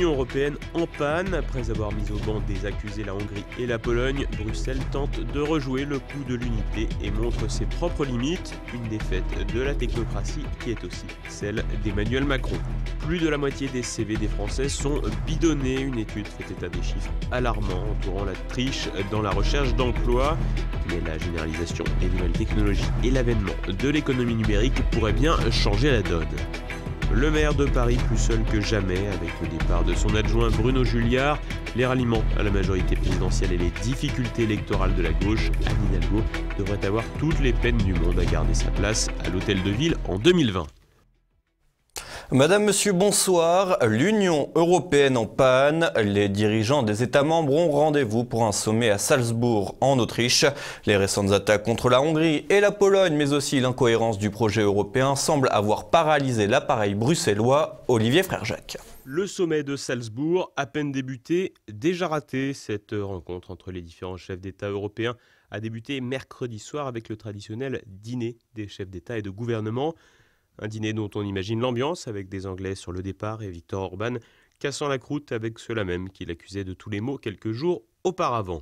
l'Union européenne en panne. Après avoir mis au banc des accusés la Hongrie et la Pologne, Bruxelles tente de rejouer le coup de l'unité et montre ses propres limites. Une défaite de la technocratie qui est aussi celle d'Emmanuel Macron. Plus de la moitié des CV des Français sont bidonnés. Une étude fait état des chiffres alarmants entourant la triche dans la recherche d'emploi. Mais la généralisation des nouvelles technologies et l'avènement de l'économie numérique pourraient bien changer la donne. Le maire de Paris plus seul que jamais avec le départ de son adjoint Bruno Julliard, les ralliements à la majorité présidentielle et les difficultés électorales de la gauche, Anne Hidalgo devrait avoir toutes les peines du monde à garder sa place à l'hôtel de ville en 2020. Madame, Monsieur, bonsoir. L'Union européenne en panne. Les dirigeants des États membres ont rendez-vous pour un sommet à Salzbourg, en Autriche. Les récentes attaques contre la Hongrie et la Pologne, mais aussi l'incohérence du projet européen, semblent avoir paralysé l'appareil bruxellois. Olivier Frère-Jacques. Le sommet de Salzbourg, à peine débuté, déjà raté. Cette rencontre entre les différents chefs d'État européens a débuté mercredi soir avec le traditionnel dîner des chefs d'État et de gouvernement. Un dîner dont on imagine l'ambiance avec des Anglais sur le départ et Viktor Orban cassant la croûte avec ceux-là même qui l'accusaient de tous les maux quelques jours auparavant.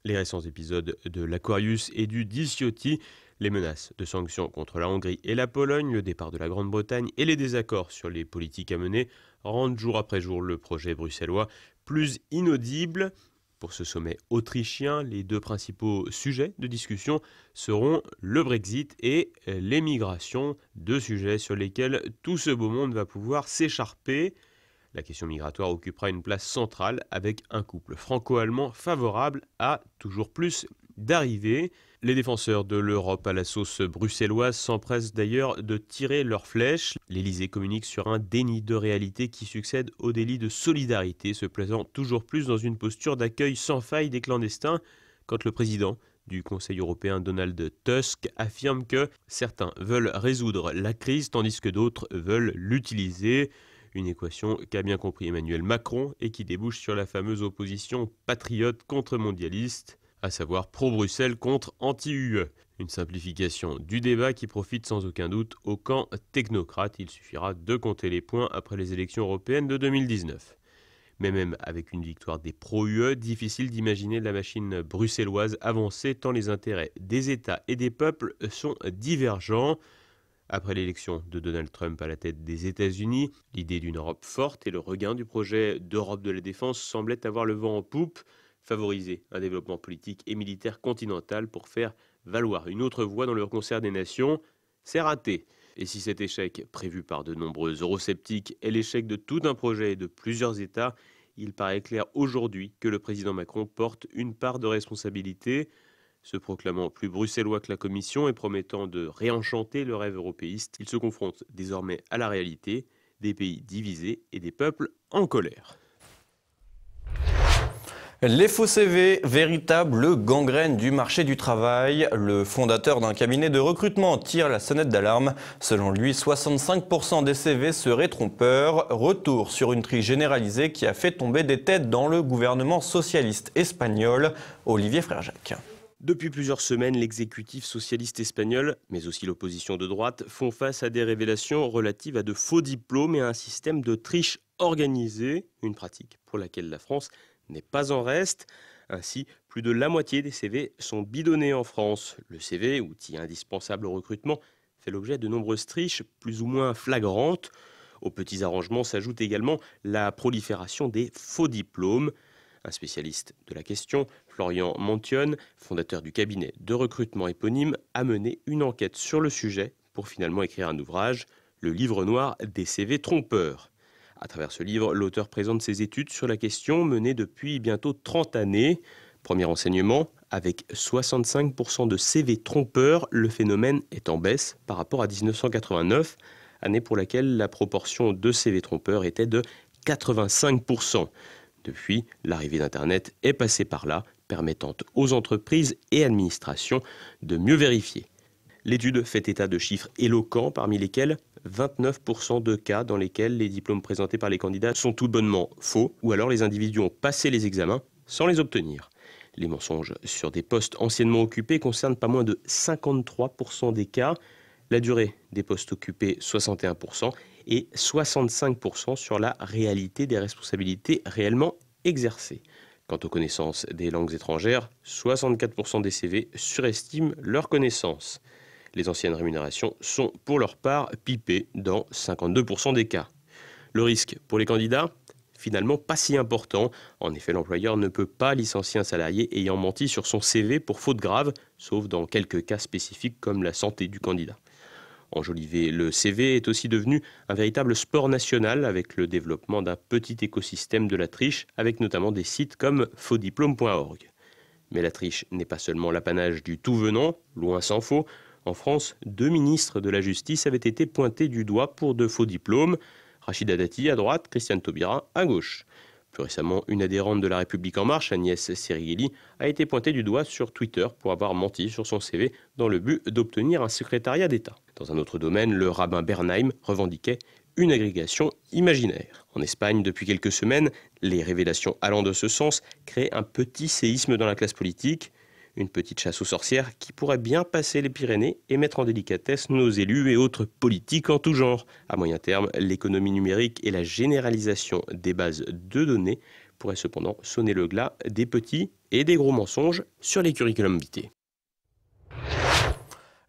Les récents épisodes de l'Aquarius et du Diciotti, les menaces de sanctions contre la Hongrie et la Pologne, le départ de la Grande-Bretagne et les désaccords sur les politiques à mener rendent jour après jour le projet bruxellois plus inaudible. Pour ce sommet autrichien, les deux principaux sujets de discussion seront le Brexit et l'émigration, deux sujets sur lesquels tout ce beau monde va pouvoir s'écharper. La question migratoire occupera une place centrale avec un couple franco-allemand favorable à toujours plus d'arrivées. Les défenseurs de l'Europe à la sauce bruxelloise s'empressent d'ailleurs de tirer leurs flèches. L'Élysée communique sur un déni de réalité qui succède au délit de solidarité, se plaçant toujours plus dans une posture d'accueil sans faille des clandestins, quand le président du Conseil européen Donald Tusk affirme que certains veulent résoudre la crise tandis que d'autres veulent l'utiliser. Une équation qu'a bien compris Emmanuel Macron et qui débouche sur la fameuse opposition patriote contre mondialiste, à savoir pro-Bruxelles contre anti-UE. Une simplification du débat qui profite sans aucun doute au camp technocrate. Il suffira de compter les points après les élections européennes de 2019. Mais même avec une victoire des pro-UE, difficile d'imaginer la machine bruxelloise avancer tant les intérêts des États et des peuples sont divergents. Après l'élection de Donald Trump à la tête des États-Unis, l'idée d'une Europe forte et le regain du projet d'Europe de la défense semblaient avoir le vent en poupe. Favoriser un développement politique et militaire continental pour faire valoir une autre voie dans le concert des nations, c'est raté. Et si cet échec, prévu par de nombreux eurosceptiques, est l'échec de tout un projet et de plusieurs États, il paraît clair aujourd'hui que le président Macron porte une part de responsabilité. Se proclamant plus bruxellois que la Commission et promettant de réenchanter le rêve européiste, il se confronte désormais à la réalité, des pays divisés et des peuples en colère. Les faux CV, véritable gangrène du marché du travail. Le fondateur d'un cabinet de recrutement tire la sonnette d'alarme. Selon lui, 65% des CV seraient trompeurs. Retour sur une triche généralisée qui a fait tomber des têtes dans le gouvernement socialiste espagnol. Olivier Frère-Jacques. Depuis plusieurs semaines, l'exécutif socialiste espagnol, mais aussi l'opposition de droite, font face à des révélations relatives à de faux diplômes et à un système de triche organisée, une pratique pour laquelle la France n'est pas en reste. Ainsi, plus de la moitié des CV sont bidonnés en France. Le CV, outil indispensable au recrutement, fait l'objet de nombreuses triches plus ou moins flagrantes. Aux petits arrangements s'ajoute également la prolifération des faux diplômes. Un spécialiste de la question, Florian Montion, fondateur du cabinet de recrutement éponyme, a mené une enquête sur le sujet pour finalement écrire un ouvrage, le livre noir des CV trompeurs. À travers ce livre, l'auteur présente ses études sur la question menées depuis bientôt 30 années. Premier enseignement, avec 65% de CV trompeurs, le phénomène est en baisse par rapport à 1989, année pour laquelle la proportion de CV trompeurs était de 85%. Depuis, l'arrivée d'Internet est passée par là, permettant aux entreprises et administrations de mieux vérifier. L'étude fait état de chiffres éloquents, parmi lesquels 29% de cas dans lesquels les diplômes présentés par les candidats sont tout bonnement faux, ou alors les individus ont passé les examens sans les obtenir. Les mensonges sur des postes anciennement occupés concernent pas moins de 53% des cas, la durée des postes occupés 61%, et 65% sur la réalité des responsabilités réellement exercées. Quant aux connaissances des langues étrangères, 64% des CV surestiment leurs connaissances. Les anciennes rémunérations sont pour leur part pipées dans 52% des cas. Le risque pour les candidats ? Finalement pas si important. En effet, l'employeur ne peut pas licencier un salarié ayant menti sur son CV pour faute grave, sauf dans quelques cas spécifiques comme la santé du candidat. Enjoliver le CV est aussi devenu un véritable sport national avec le développement d'un petit écosystème de la triche, avec notamment des sites comme fausdiplôme.org. Mais la triche n'est pas seulement l'apanage du tout venant, loin s'en faut. En France, 2 ministres de la Justice avaient été pointés du doigt pour de faux diplômes. Rachida Dati à droite, Christiane Taubira à gauche. Plus récemment, une adhérente de La République En Marche, Agnès Sérigeli, a été pointée du doigt sur Twitter pour avoir menti sur son CV dans le but d'obtenir un secrétariat d'État. Dans un autre domaine, le rabbin Bernheim revendiquait une agrégation imaginaire. En Espagne, depuis quelques semaines, les révélations allant de ce sens créent un petit séisme dans la classe politique. Une petite chasse aux sorcières qui pourrait bien passer les Pyrénées et mettre en délicatesse nos élus et autres politiques en tout genre. À moyen terme, l'économie numérique et la généralisation des bases de données pourraient cependant sonner le glas des petits et des gros mensonges sur les curriculum vitae.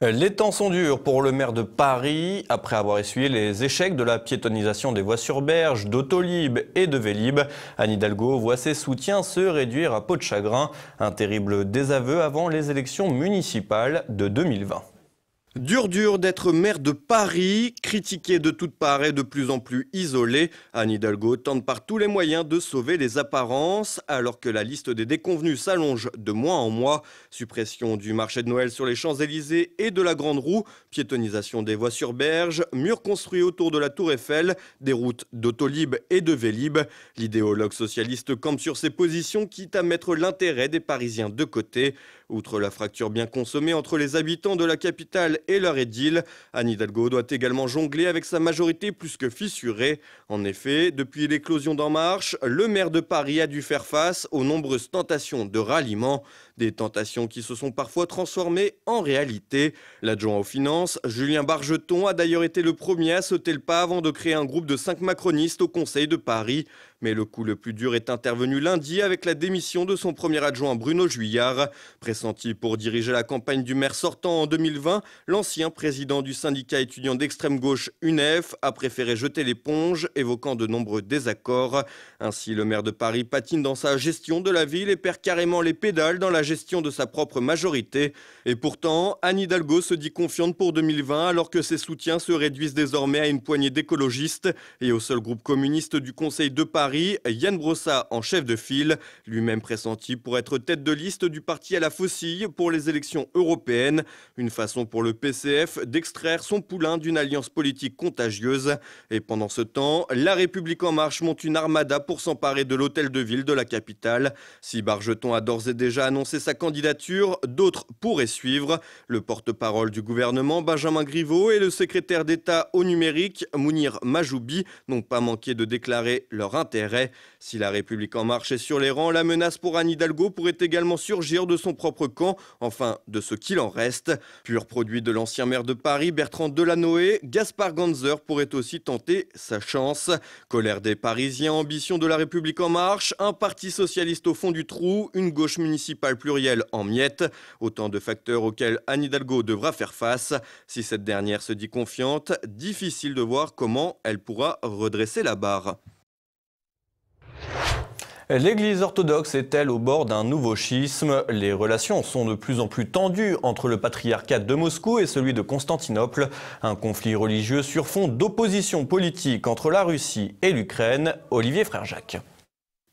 Les temps sont durs pour le maire de Paris. Après avoir essuyé les échecs de la piétonnisation des voies sur berge, d'Autolib et de Vélib, Anne Hidalgo voit ses soutiens se réduire à peau de chagrin. Un terrible désaveu avant les élections municipales de 2020. Dur d'être maire de Paris, critiqué de toutes parts et de plus en plus isolé. Anne Hidalgo tente par tous les moyens de sauver les apparences, alors que la liste des déconvenus s'allonge de mois en mois. Suppression du marché de Noël sur les Champs-Élysées et de la Grande Roue, piétonnisation des voies sur berge, murs construits autour de la Tour Eiffel, des routes d'Autolib et de Vélib. L'idéologue socialiste campe sur ses positions, quitte à mettre l'intérêt des Parisiens de côté. Outre la fracture bien consommée entre les habitants de la capitale et leur édile, Anne Hidalgo doit également jongler avec sa majorité plus que fissurée. En effet, depuis l'éclosion d'En Marche, le maire de Paris a dû faire face aux nombreuses tentations de ralliement. Des tentations qui se sont parfois transformées en réalité. L'adjoint aux finances, Julien Bargeton, a d'ailleurs été le premier à sauter le pas avant de créer un groupe de 5 macronistes au Conseil de Paris. Mais le coup le plus dur est intervenu lundi avec la démission de son premier adjoint Bruno Juillard. Pressenti pour diriger la campagne du maire sortant en 2020, l'ancien président du syndicat étudiant d'extrême gauche UNEF a préféré jeter l'éponge, évoquant de nombreux désaccords. Ainsi, le maire de Paris patine dans sa gestion de la ville et perd carrément les pédales dans la gestion de sa propre majorité. Et pourtant, Anne Hidalgo se dit confiante pour 2020 alors que ses soutiens se réduisent désormais à une poignée d'écologistes et au seul groupe communiste du Conseil de Paris, Yann Brossat en chef de file, lui-même pressenti pour être tête de liste du parti à la faucille pour les élections européennes. Une façon pour le PCF d'extraire son poulain d'une alliance politique contagieuse. Et pendant ce temps, La République En Marche monte une armada pour s'emparer de l'hôtel de ville de la capitale. Si Bargeton a d'ores et déjà annoncé sa candidature, d'autres pourraient suivre. Le porte-parole du gouvernement, Benjamin Griveaux, et le secrétaire d'État au numérique, Mounir Majoubi, n'ont pas manqué de déclarer leur intérêt. Si La République En Marche est sur les rangs, la menace pour Anne Hidalgo pourrait également surgir de son propre camp, enfin de ce qu'il en reste. Pur produit de l'ancien maire de Paris, Bertrand Delanoë, Gaspard Ganzer pourrait aussi tenter sa chance. Colère des Parisiens, ambition de La République En Marche, un parti socialiste au fond du trou, une gauche municipale plurielle en miettes. Autant de facteurs auxquels Anne Hidalgo devra faire face. Si cette dernière se dit confiante, difficile de voir comment elle pourra redresser la barre. L'Église orthodoxe est-elle au bord d'un nouveau schisme? Les relations sont de plus en plus tendues entre le patriarcat de Moscou et celui de Constantinople. Un conflit religieux sur fond d'opposition politique entre la Russie et l'Ukraine. Olivier Frère-Jacques.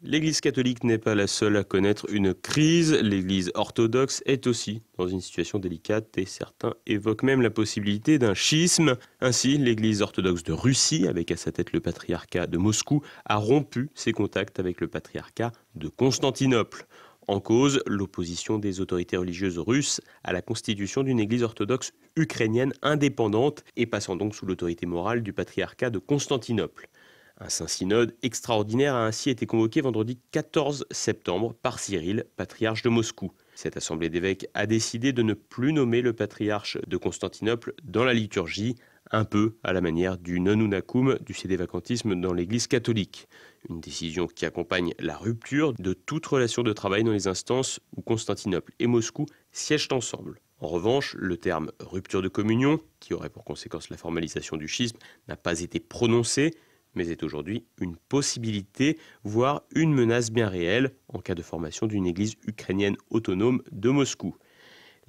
L'Église catholique n'est pas la seule à connaître une crise. L'Église orthodoxe est aussi dans une situation délicate et certains évoquent même la possibilité d'un schisme. Ainsi, l'Église orthodoxe de Russie, avec à sa tête le patriarcat de Moscou, a rompu ses contacts avec le patriarcat de Constantinople. En cause, l'opposition des autorités religieuses russes à la constitution d'une Église orthodoxe ukrainienne indépendante et passant donc sous l'autorité morale du patriarcat de Constantinople. Un Saint-Synode extraordinaire a ainsi été convoqué vendredi 14 septembre par Cyril, patriarche de Moscou. Cette assemblée d'évêques a décidé de ne plus nommer le patriarche de Constantinople dans la liturgie, un peu à la manière du non-unacum du sédévacantisme dans l'Église catholique. Une décision qui accompagne la rupture de toute relation de travail dans les instances où Constantinople et Moscou siègent ensemble. En revanche, le terme « rupture de communion », qui aurait pour conséquence la formalisation du schisme, n'a pas été prononcé, mais est aujourd'hui une possibilité, voire une menace bien réelle en cas de formation d'une église ukrainienne autonome de Moscou.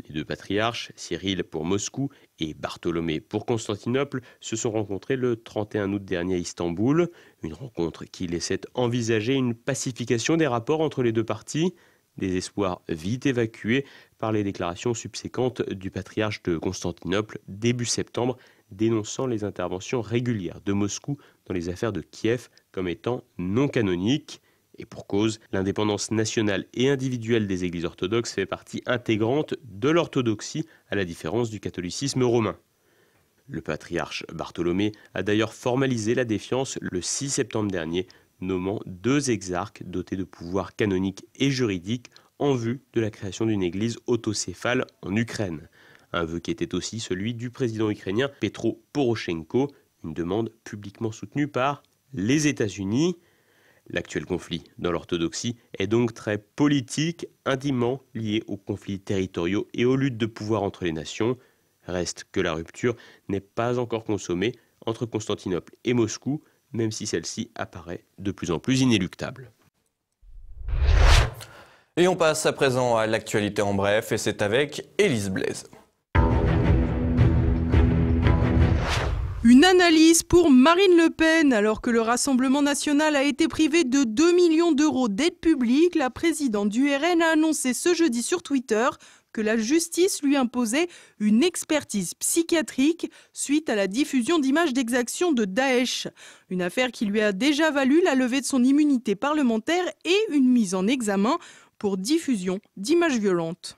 Les deux patriarches, Cyril pour Moscou et Bartholomé pour Constantinople, se sont rencontrés le 31 août dernier à Istanbul, une rencontre qui laissait envisager une pacification des rapports entre les deux parties, des espoirs vite évacués par les déclarations subséquentes du patriarche de Constantinople début septembre, dénonçant les interventions régulières de Moscou dans les affaires de Kiev comme étant non canoniques. Et pour cause, l'indépendance nationale et individuelle des églises orthodoxes fait partie intégrante de l'orthodoxie, à la différence du catholicisme romain. Le patriarche Bartholomé a d'ailleurs formalisé la défiance le 6 septembre dernier, nommant 2 exarques dotés de pouvoirs canoniques et juridiques en vue de la création d'une église autocéphale en Ukraine. Un vœu qui était aussi celui du président ukrainien Petro Poroshenko, une demande publiquement soutenue par les États-Unis. L'actuel conflit dans l'orthodoxie est donc très politique, intimement lié aux conflits territoriaux et aux luttes de pouvoir entre les nations. Reste que la rupture n'est pas encore consommée entre Constantinople et Moscou, même si celle-ci apparaît de plus en plus inéluctable. Et on passe à présent à l'actualité en bref, et c'est avec Élise Blaise. Une analyse pour Marine Le Pen. Alors que le Rassemblement national a été privé de 2 millions d'euros d'aide publique, la présidente du RN a annoncé ce jeudi sur Twitter que la justice lui imposait une expertise psychiatrique suite à la diffusion d'images d'exactions de Daesh. Une affaire qui lui a déjà valu la levée de son immunité parlementaire et une mise en examen pour diffusion d'images violentes.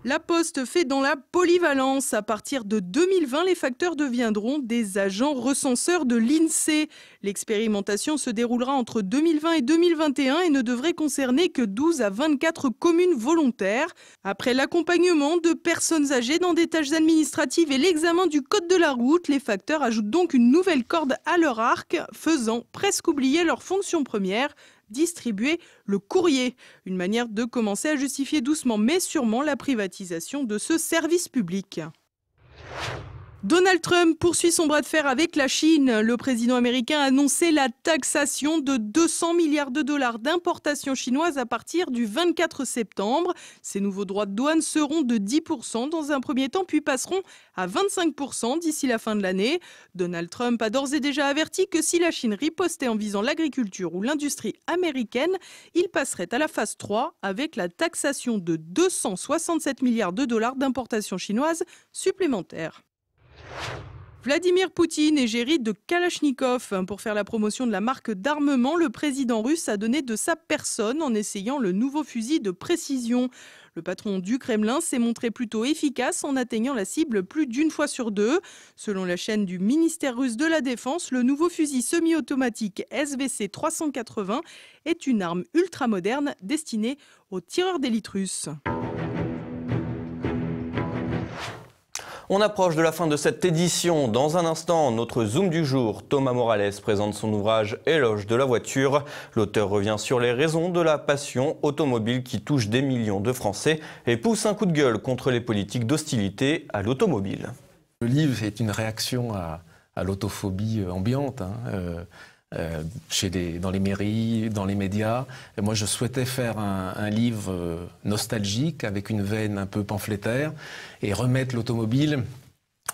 La Poste fait dans la polyvalence. À partir de 2020, les facteurs deviendront des agents recenseurs de l'INSEE. L'expérimentation se déroulera entre 2020 et 2021 et ne devrait concerner que 12 à 24 communes volontaires. Après l'accompagnement de personnes âgées dans des tâches administratives et l'examen du code de la route, les facteurs ajoutent donc une nouvelle corde à leur arc, faisant presque oublier leur fonction première, distribuer le courrier. Une manière de commencer à justifier doucement mais sûrement la privatisation de ce service public. Donald Trump poursuit son bras de fer avec la Chine. Le président américain a annoncé la taxation de 200 milliards de dollars d'importations chinoises à partir du 24 septembre. Ces nouveaux droits de douane seront de 10% dans un premier temps, puis passeront à 25% d'ici la fin de l'année. Donald Trump a d'ores et déjà averti que si la Chine ripostait en visant l'agriculture ou l'industrie américaine, il passerait à la phase 3 avec la taxation de 267 milliards de dollars d'importations chinoises supplémentaires. Vladimir Poutine égérie de Kalachnikov. Pour faire la promotion de la marque d'armement, le président russe a donné de sa personne en essayant le nouveau fusil de précision. Le patron du Kremlin s'est montré plutôt efficace en atteignant la cible plus d'une fois sur 2. Selon la chaîne du ministère russe de la Défense, le nouveau fusil semi-automatique SVC 380 est une arme ultramoderne destinée aux tireurs d'élite russes. On approche de la fin de cette édition. Dans un instant, notre Zoom du jour, Thomas Morales présente son ouvrage « Éloge de la voiture ». L'auteur revient sur les raisons de la passion automobile qui touche des millions de Français et pousse un coup de gueule contre les politiques d'hostilité à l'automobile. Le livre est une réaction à l'autophobie ambiante. Dans les mairies, dans les médias. Et moi, je souhaitais faire un livre nostalgique avec une veine un peu pamphlétaire et remettre l'automobile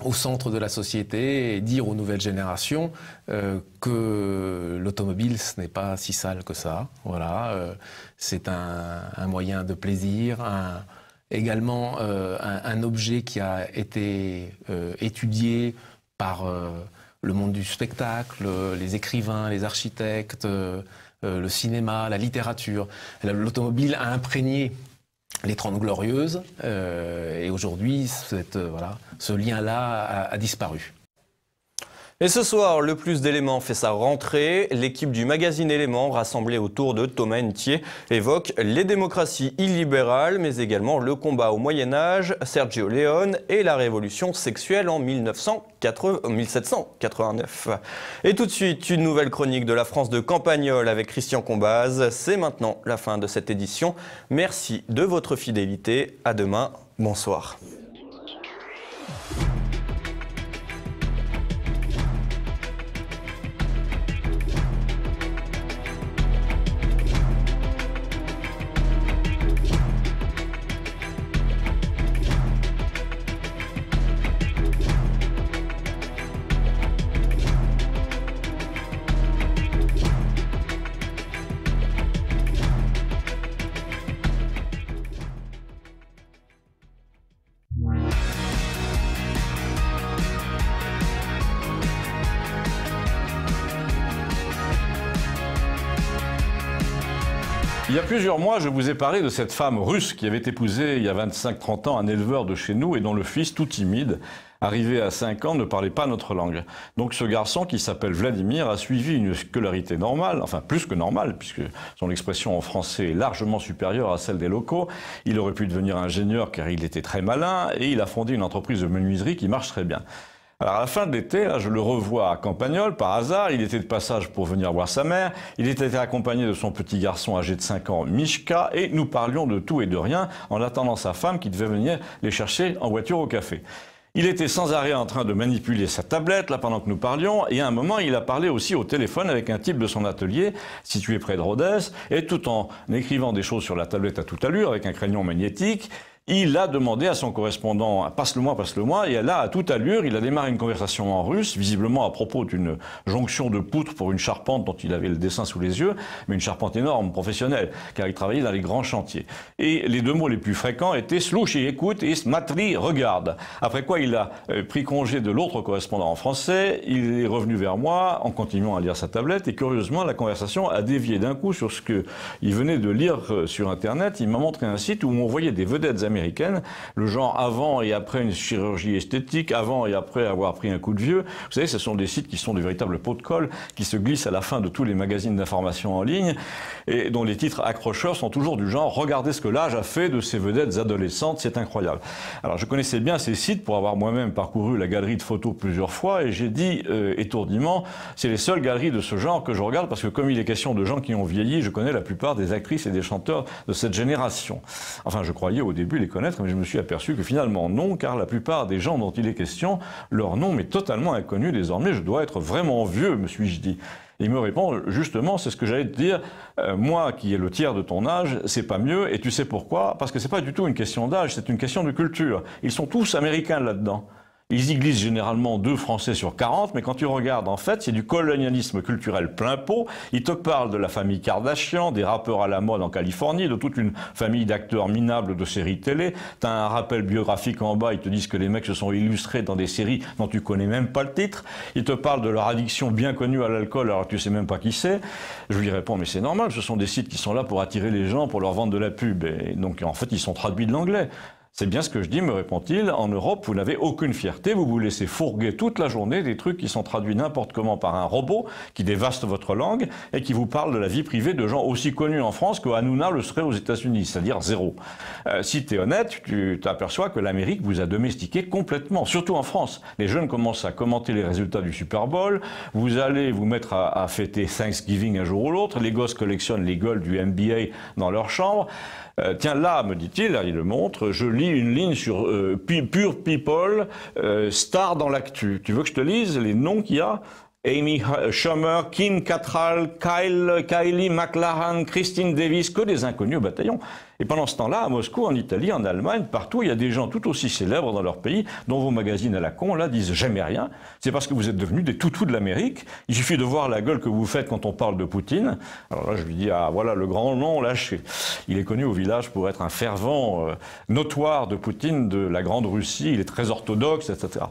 au centre de la société et dire aux nouvelles générations que l'automobile, ce n'est pas si sale que ça. Voilà, c'est un moyen de plaisir, également un objet qui a été étudié par le monde du spectacle, les écrivains, les architectes, le cinéma, la littérature. L'automobile a imprégné les 30 Glorieuses et aujourd'hui, ce lien-là a disparu. Et ce soir, le plus d'éléments fait sa rentrée. L'équipe du magazine Éléments, rassemblée autour de Thomas Hentier, évoque les démocraties illibérales, mais également le combat au Moyen-Âge, Sergio Leone et la révolution sexuelle en 1789. Et tout de suite, une nouvelle chronique de la France de Campagnol avec Christian Combaz. C'est maintenant la fin de cette édition. Merci de votre fidélité. À demain. Bonsoir. Il y a plusieurs mois, je vous ai parlé de cette femme russe qui avait épousé il y a 25-30 ans un éleveur de chez nous et dont le fils, tout timide, arrivé à 5 ans, ne parlait pas notre langue. Donc ce garçon, qui s'appelle Vladimir, a suivi une scolarité normale, enfin plus que normale, puisque son expression en français est largement supérieure à celle des locaux. Il aurait pu devenir ingénieur car il était très malin et il a fondé une entreprise de menuiserie qui marche très bien. Alors à la fin de l'été, là, je le revois à Campagnol, par hasard, il était de passage pour venir voir sa mère, il était accompagné de son petit garçon âgé de 5 ans, Mishka, et nous parlions de tout et de rien en attendant sa femme qui devait venir les chercher en voiture au café. Il était sans arrêt en train de manipuler sa tablette, là, pendant que nous parlions, et à un moment, il a parlé aussi au téléphone avec un type de son atelier, situé près de Rodez, et tout en écrivant des choses sur la tablette à toute allure, avec un crayon magnétique, il a demandé à son correspondant « passe-le-moi », et là, à toute allure, il a démarré une conversation en russe, visiblement à propos d'une jonction de poutres pour une charpente dont il avait le dessin sous les yeux, mais une charpente énorme, professionnelle, car il travaillait dans les grands chantiers. Et les deux mots les plus fréquents étaient « slushie, écoute » et « smatri, regarde ». Après quoi, il a pris congé de l'autre correspondant en français, il est revenu vers moi en continuant à lire sa tablette, et curieusement, la conversation a dévié d'un coup sur ce qu'il venait de lire sur Internet. Il m'a montré un site où on voyait des vedettes américaines, le genre avant et après une chirurgie esthétique, avant et après avoir pris un coup de vieux. Vous savez, ce sont des sites qui sont de véritables pots de colle, qui se glissent à la fin de tous les magazines d'information en ligne, et dont les titres accrocheurs sont toujours du genre « Regardez ce que l'âge a fait de ces vedettes adolescentes, c'est incroyable ». Alors je connaissais bien ces sites pour avoir moi-même parcouru la galerie de photos plusieurs fois, et j'ai dit étourdiment, c'est les seules galeries de ce genre que je regarde, parce que comme il est question de gens qui ont vieilli, je connais la plupart des actrices et des chanteurs de cette génération. Enfin, je croyais au début les connaître, mais je me suis aperçu que finalement non, car la plupart des gens dont il est question, leur nom m'est totalement inconnu désormais. Je dois être vraiment vieux, me suis-je dit. Et il me répond, justement, c'est ce que j'allais te dire, moi qui ai le tiers de ton âge, c'est pas mieux, et tu sais pourquoi? Parce que c'est pas du tout une question d'âge, c'est une question de culture. Ils sont tous américains là-dedans. Ils y glissent généralement 2 Français sur 40, mais quand tu regardes, en fait, c'est du colonialisme culturel plein pot. Ils te parlent de la famille Kardashian, des rappeurs à la mode en Californie, de toute une famille d'acteurs minables de séries télé. T'as un rappel biographique en bas, ils te disent que les mecs se sont illustrés dans des séries dont tu connais même pas le titre. Ils te parlent de leur addiction bien connue à l'alcool, alors que tu sais même pas qui c'est. Je lui réponds, mais c'est normal, ce sont des sites qui sont là pour attirer les gens, pour leur vendre de la pub. Et donc, en fait, ils sont traduits de l'anglais. C'est bien ce que je dis, me répond-il. En Europe, vous n'avez aucune fierté. Vous vous laissez fourguer toute la journée des trucs qui sont traduits n'importe comment par un robot qui dévaste votre langue et qui vous parle de la vie privée de gens aussi connus en France que Hanouna le serait aux États-Unis, c'est-à-dire zéro. Si tu es honnête, tu t'aperçois que l'Amérique vous a domestiqué complètement, surtout en France. Les jeunes commencent à commenter les résultats du Super Bowl. Vous allez vous mettre à fêter Thanksgiving un jour ou l'autre. Les gosses collectionnent les goals du NBA dans leur chambre. Tiens, là, me dit-il, il le montre, je lis une ligne sur Pure People, star dans l'actu. Tu veux que je te lise les noms qu'il y a? Amy Schumer, Kim Cattrall, Kylie McLachlan, Christine Davis, que des inconnus au bataillon. Et pendant ce temps-là, à Moscou, en Italie, en Allemagne, partout, il y a des gens tout aussi célèbres dans leur pays, dont vos magazines à la con, là, disent jamais rien. C'est parce que vous êtes devenus des toutous de l'Amérique. Il suffit de voir la gueule que vous faites quand on parle de Poutine. Alors là, je lui dis, ah, voilà le grand nom lâché. Il est connu au village pour être un fervent notoire de Poutine, de la Grande Russie. Il est très orthodoxe, etc.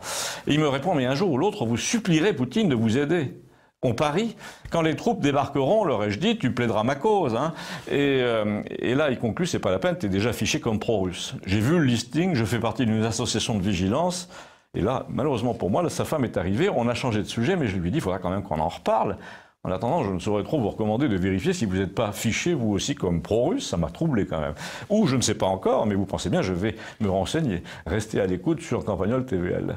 Et il me répond, mais un jour ou l'autre, vous supplierez Poutine de vous aider. On parie. Quand les troupes débarqueront, leur ai-je dit, tu plaideras ma cause. Hein. Et là, il conclut, c'est pas la peine, t'es déjà fiché comme pro-russe. J'ai vu le listing, je fais partie d'une association de vigilance. Et là, malheureusement pour moi, là, sa femme est arrivée, on a changé de sujet, mais je lui ai dit, il faudra quand même qu'on en reparle. En attendant, je ne saurais trop vous recommander de vérifier si vous n'êtes pas fiché, vous aussi, comme pro-russe. Ça m'a troublé quand même. Ou je ne sais pas encore, mais vous pensez bien, je vais me renseigner. Restez à l'écoute sur Campagnol TVL.